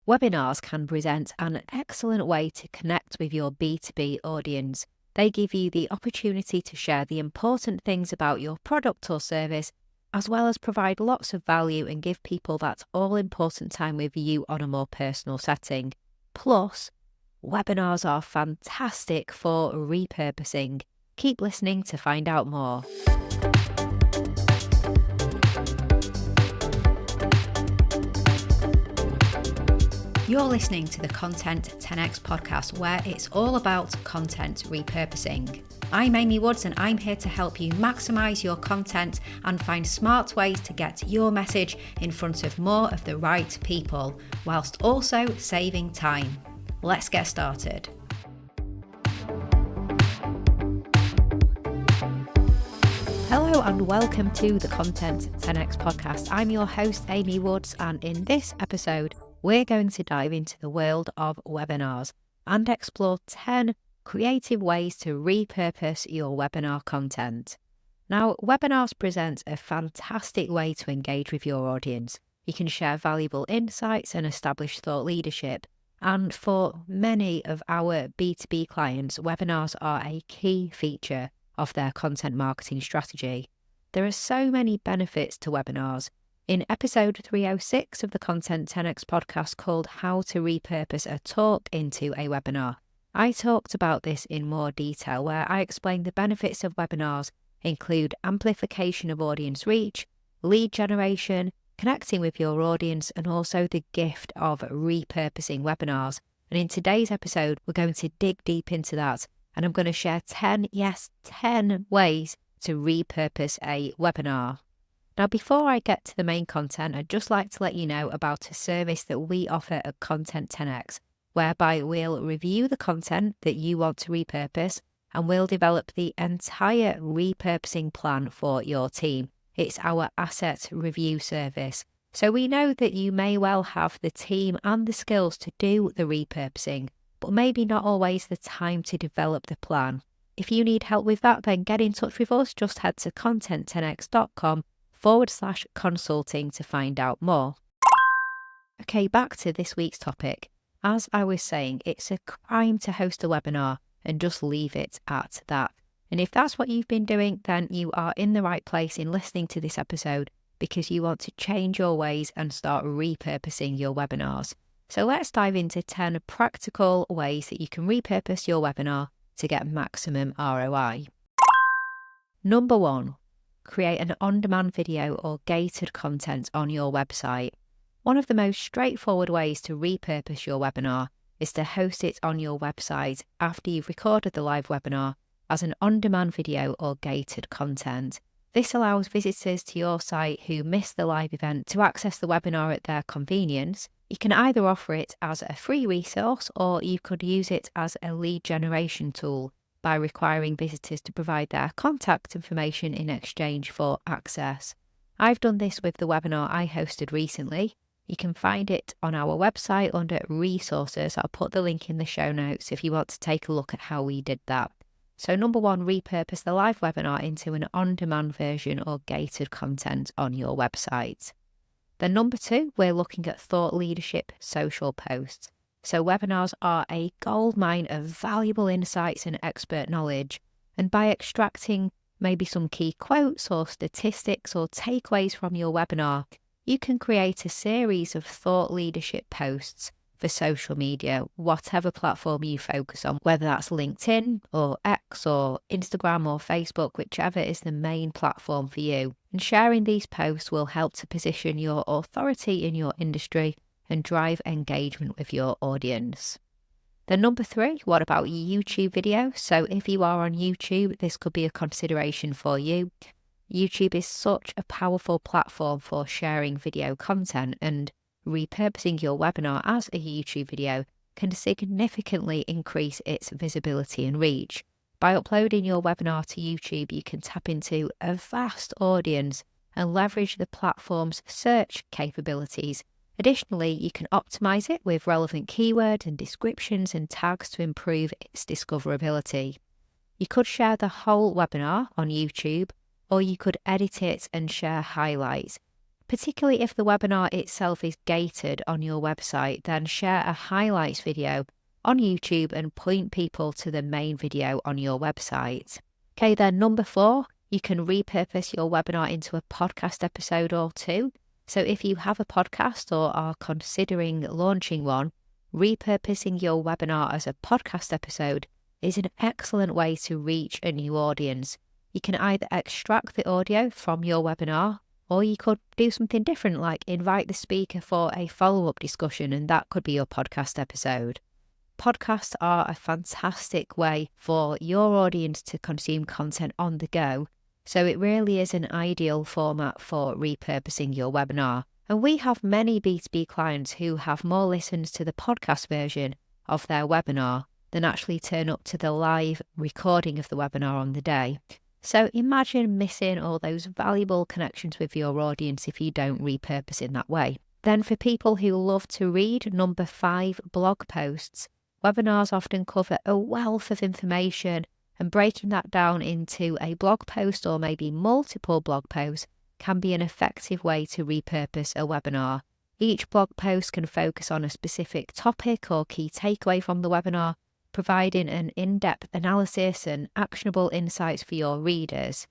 Webinars can present an excellent way to connect with your B2B audience. They give you the opportunity to share the important things about your product or service, as well as provide lots of value and give people that all-important time with you on a more personal setting. Plus, webinars are fantastic for repurposing. Keep listening to find out more. You're listening to the Content 10x podcast, where it's all about content repurposing. I'm Amy Woods, and I'm here to help you maximize your content and find smart ways to get your message in front of more of the right people, whilst also saving time. Let's get started. Hello and welcome to the Content 10x podcast. I'm your host, Amy Woods, and in this episode, we're going to dive into the world of webinars and explore 10 creative ways to repurpose your webinar content. Now, webinars present a fantastic way to engage with your audience. You can share valuable insights and establish thought leadership. And for many of our B2B clients, webinars are a key feature of their content marketing strategy. There are so many benefits to webinars. In episode 306 of the Content 10x podcast called How to Repurpose a Talk into a Webinar, I talked about this in more detail, where I explained the benefits of webinars include amplification of audience reach, lead generation, connecting with your audience, and also the gift of repurposing webinars. And in today's episode, we're going to dig deep into that, and I'm going to share 10 ways to repurpose a webinar. Now, before I get to the main content, I'd just like to let you know about a service that we offer at Content 10x, whereby we'll review the content that you want to repurpose and we'll develop the entire repurposing plan for your team. It's our asset review service. So we know that you may well have the team and the skills to do the repurposing, but maybe not always the time to develop the plan. If you need help with that, then get in touch with us. Just head to content10x.com/consulting to find out more. Okay, back to this week's topic. As I was saying, it's a crime to host a webinar and just leave it at that. And if that's what you've been doing, then you are in the right place in listening to this episode, because you want to change your ways and start repurposing your webinars. So let's dive into 10 practical ways that you can repurpose your webinar to get maximum ROI. Number 1. Create an on-demand video or gated content on your website. One of the most straightforward ways to repurpose your webinar is to host it on your website after you've recorded the live webinar as an on-demand video or gated content. This allows visitors to your site who missed the live event to access the webinar at their convenience. You can either offer it as a free resource, or you could use it as a lead generation tool by requiring visitors to provide their contact information in exchange for access. I've done this with the webinar I hosted recently. You can find it on our website under resources. I'll put the link in the show notes if you want to take a look at how we did that. So number 1, repurpose the live webinar into an on-demand version or gated content on your website. Then number 2, we're looking at thought leadership social posts. So webinars are a goldmine of valuable insights and expert knowledge. And by extracting maybe some key quotes or statistics or takeaways from your webinar, you can create a series of thought leadership posts for social media, whatever platform you focus on, whether that's LinkedIn or X or Instagram or Facebook, whichever is the main platform for you. And sharing these posts will help to position your authority in your industry and drive engagement with your audience. Then number 3, what about YouTube video? So if you are on YouTube, this could be a consideration for you. YouTube is such a powerful platform for sharing video content, and repurposing your webinar as a YouTube video can significantly increase its visibility and reach. By uploading your webinar to YouTube, you can tap into a vast audience and leverage the platform's search capabilities. Additionally, you can optimize it with relevant keywords and descriptions and tags to improve its discoverability. You could share the whole webinar on YouTube, or you could edit it and share highlights. Particularly if the webinar itself is gated on your website, then share a highlights video on YouTube and point people to the main video on your website. Okay, then number 4, you can repurpose your webinar into a podcast episode or 2. So if you have a podcast or are considering launching one, repurposing your webinar as a podcast episode is an excellent way to reach a new audience. You can either extract the audio from your webinar, or you could do something different, like invite the speaker for a follow-up discussion, and that could be your podcast episode. Podcasts are a fantastic way for your audience to consume content on the go, so it really is an ideal format for repurposing your webinar. And we have many B2B clients who have more listens to the podcast version of their webinar than actually turn up to the live recording of the webinar on the day. So imagine missing all those valuable connections with your audience if you don't repurpose in that way. Then for people who love to read, number 5, blog posts. Webinars often cover a wealth of information, and breaking that down into a blog post or maybe multiple blog posts can be an effective way to repurpose a webinar. Each blog post can focus on a specific topic or key takeaway from the webinar, providing an in-depth analysis and actionable insights for your readers.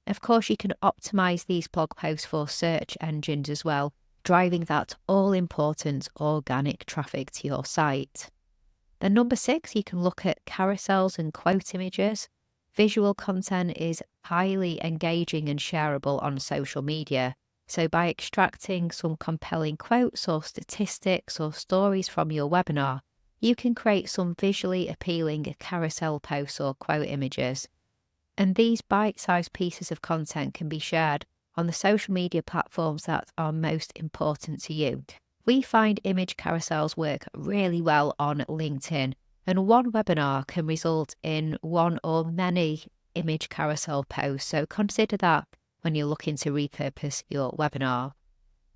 Of course, you can optimize these blog posts for search engines as well, driving that all-important organic traffic to your site. Then number 6, you can look at carousels and quote images. Visual content is highly engaging and shareable on social media. So by extracting some compelling quotes or statistics or stories from your webinar, you can create some visually appealing carousel posts or quote images. And these bite-sized pieces of content can be shared on the social media platforms that are most important to you. We find image carousels work really well on LinkedIn, and one webinar can result in one or many image carousel posts, so consider that when you're looking to repurpose your webinar.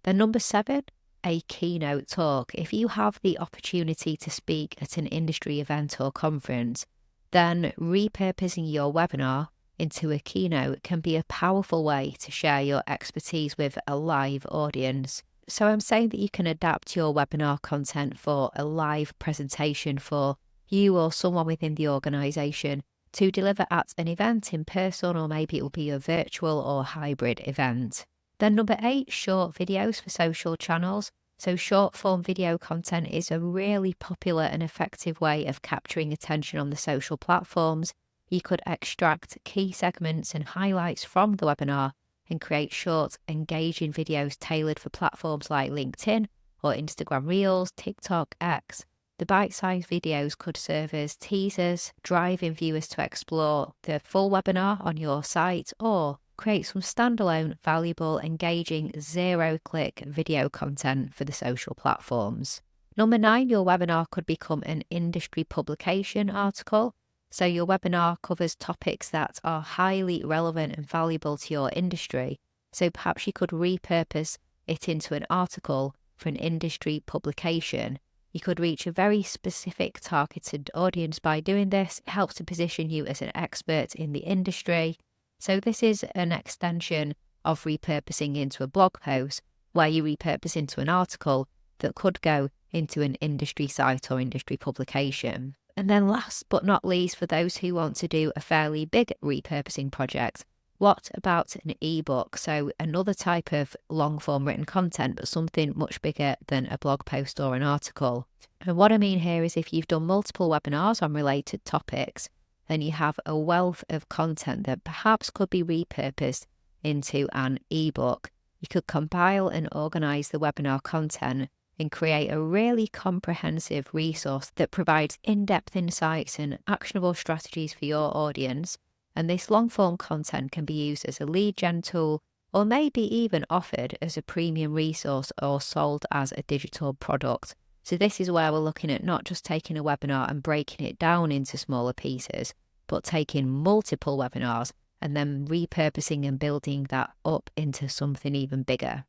Then number 7, a keynote talk. If you have the opportunity to speak at an industry event or conference, then repurposing your webinar into a keynote can be a powerful way to share your expertise with a live audience. So I'm saying that you can adapt your webinar content for a live presentation for you or someone within the organisation to deliver at an event in person, or maybe it will be a virtual or hybrid event. Then number 8, short videos for social channels. So short form video content is a really popular and effective way of capturing attention on the social platforms. You could extract key segments and highlights from the webinar and create short, engaging videos tailored for platforms like LinkedIn or Instagram Reels, TikTok, X. The bite-sized videos could serve as teasers, driving viewers to explore the full webinar on your site, or create some standalone, valuable, engaging, zero-click video content for the social platforms. Number 9, your webinar could become an industry publication article. So your webinar covers topics that are highly relevant and valuable to your industry. So perhaps you could repurpose it into an article for an industry publication. You could reach a very specific targeted audience by doing this. It helps to position you as an expert in the industry. So this is an extension of repurposing into a blog post, where you repurpose into an article that could go into an industry site or industry publication. And then last but not least, for those who want to do a fairly big repurposing project, what about an ebook? So another type of long form written content, but something much bigger than a blog post or an article. And what I mean here is if you've done multiple webinars on related topics, then you have a wealth of content that perhaps could be repurposed into an ebook. You could compile and organize the webinar content and create a really comprehensive resource that provides in-depth insights and actionable strategies for your audience. And this long-form content can be used as a lead gen tool, or maybe even offered as a premium resource or sold as a digital product. So this is where we're looking at not just taking a webinar and breaking it down into smaller pieces, but taking multiple webinars and then repurposing and building that up into something even bigger.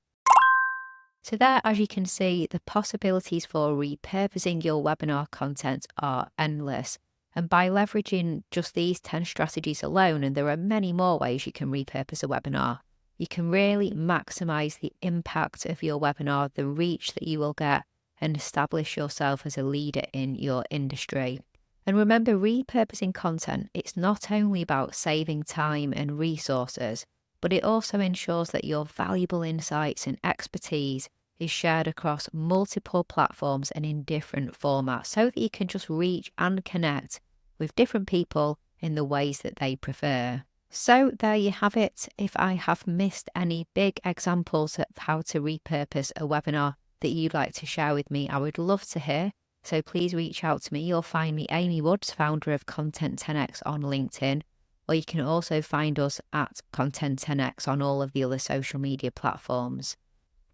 So there, as you can see, the possibilities for repurposing your webinar content are endless. And by leveraging just these 10 strategies alone, and there are many more ways you can repurpose a webinar, you can really maximize the impact of your webinar, the reach that you will get, and establish yourself as a leader in your industry. And remember, repurposing content, it's not only about saving time and resources, but it also ensures that your valuable insights and expertise is shared across multiple platforms and in different formats so that you can just reach and connect with different people in the ways that they prefer. So there you have it. If I have missed any big examples of how to repurpose a webinar that you'd like to share with me, I would love to hear. So please reach out to me. You'll find me, Amy Woods, founder of Content 10X on LinkedIn, or you can also find us at Content 10X on all of the other social media platforms.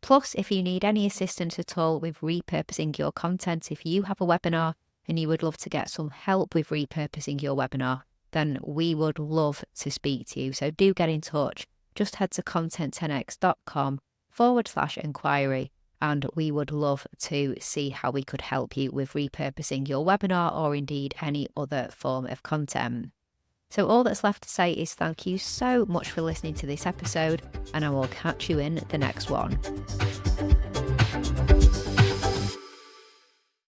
Plus, if you need any assistance at all with repurposing your content, if you have a webinar and you would love to get some help with repurposing your webinar, then we would love to speak to you. So do get in touch. Just head to content10x.com/inquiry and we would love to see how we could help you with repurposing your webinar or indeed any other form of content. So all that's left to say is thank you so much for listening to this episode, and I will catch you in the next one.